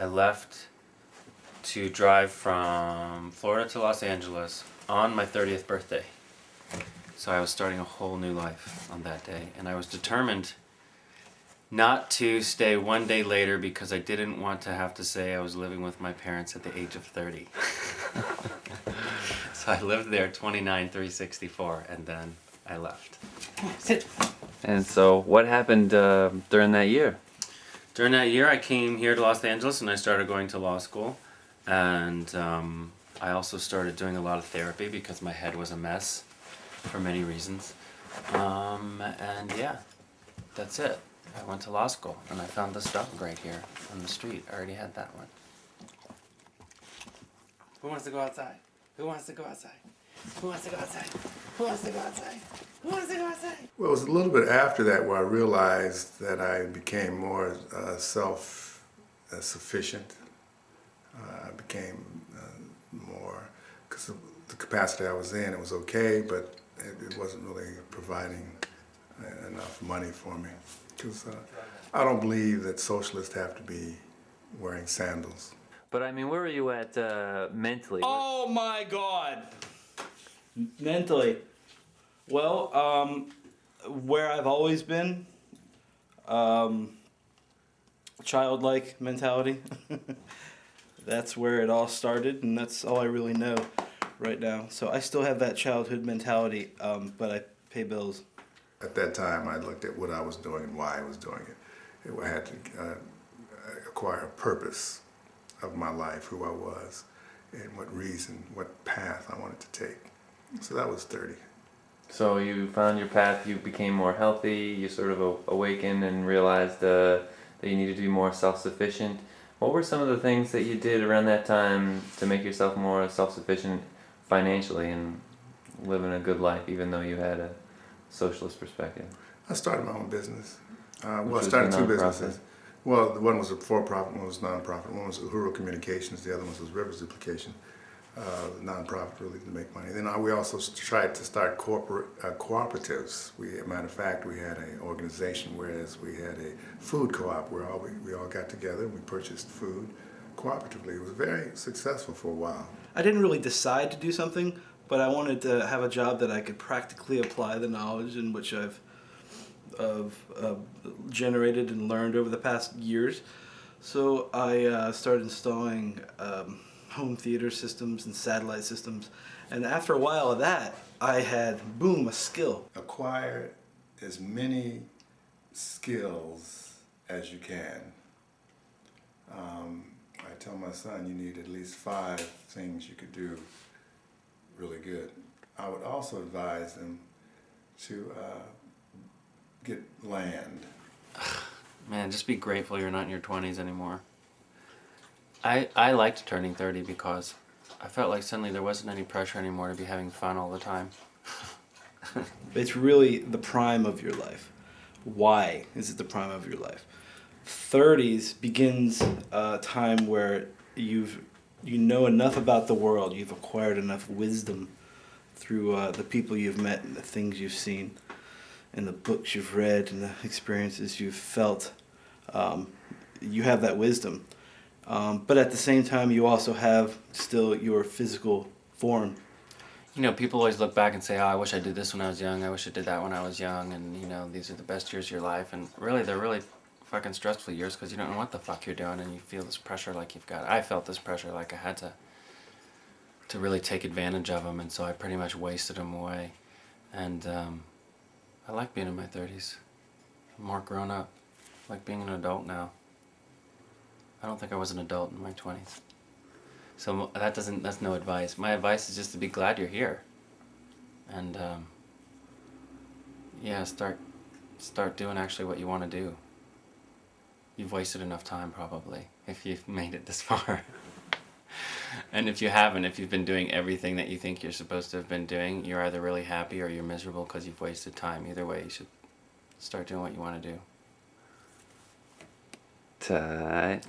I left to drive from Florida to Los Angeles on my 30th birthday. So I was starting a whole new life on that day, and I was determined not to stay one day later because I didn't want to have to say I was living with my parents at the age of 30. So I lived there 29, 364, and then I left. Sit. And so, what happened during that year? During that year, I came here to Los Angeles and I started going to law school. And I also started doing a lot of therapy because my head was a mess for many reasons. And yeah, that's it. I went to law school and I found this dog right here on the street. I already had that one. Who wants to go outside? Who wants to go outside? Who wants to go outside? Who wants to go outside? Who wants to go outside? Well, it was a little bit after that where I realized that I became more self-sufficient. I became more, because of the capacity I was in, it was okay, but it wasn't really providing enough money for me. Because I don't believe that socialists have to be wearing sandals. But I mean, where were you at mentally? Oh my God. Mentally. Well, where I've always been, childlike mentality. That's where it all started, and that's all I really know right now. So I still have that childhood mentality, but I pay bills. At that time, I looked at what I was doing and why I was doing it. I had to acquire a purpose of my life, who I was, and what reason, what path I wanted to take. So that was 30. So you found your path, you became more healthy, you sort of awakened and realized that you needed to be more self-sufficient. What were some of the things that you did around that time to make yourself more self-sufficient financially and living a good life, even though you had a socialist perspective? I started my own business. I was started the two nonprofit? businesses. Well, one was a for-profit, one was nonprofit. One was Uhuru Communications, the other one was Rivers Duplication. Nonprofit really to make money. Then we also tried to start cooperatives. Matter of fact, we had an organization, whereas we had a food co-op where we all got together and we purchased food cooperatively. It was very successful for a while. I didn't really decide to do something, but I wanted to have a job that I could practically apply the knowledge in which I've generated and learned over the past years. So I started installing home theater systems and satellite systems, and after a while of that, I had, boom, a skill. Acquire as many skills as you can. I tell my son you need at least 5 things you could do really good. I would also advise them to get land. Man, just be grateful you're not in your 20s anymore. I liked turning 30 because I felt like suddenly there wasn't any pressure anymore to be having fun all the time. It's really the prime of your life. Why is it the prime of your life? 30s begins a time where you know enough about the world, you've acquired enough wisdom through the people you've met and the things you've seen and the books you've read and the experiences you've felt. You have that wisdom. But at the same time, you also have still your physical form. You know, people always look back and say, oh, I wish I did this when I was young, I wish I did that when I was young, and, you know, these are the best years of your life. And really, they're really fucking stressful years because you don't know what the fuck you're doing, and you feel this pressure like you've got. I felt this pressure like I had to really take advantage of them, and so I pretty much wasted them away. And I like being in my 30s. I'm more grown up. I like being an adult now. I don't think I was an adult in my 20s. So that's no advice. My advice is just to be glad you're here. And yeah, start doing actually what you want to do. You've wasted enough time probably if you've made it this far. And if you haven't, if you've been doing everything that you think you're supposed to have been doing, you're either really happy or you're miserable because you've wasted time. Either way, you should start doing what you want to do. Tight.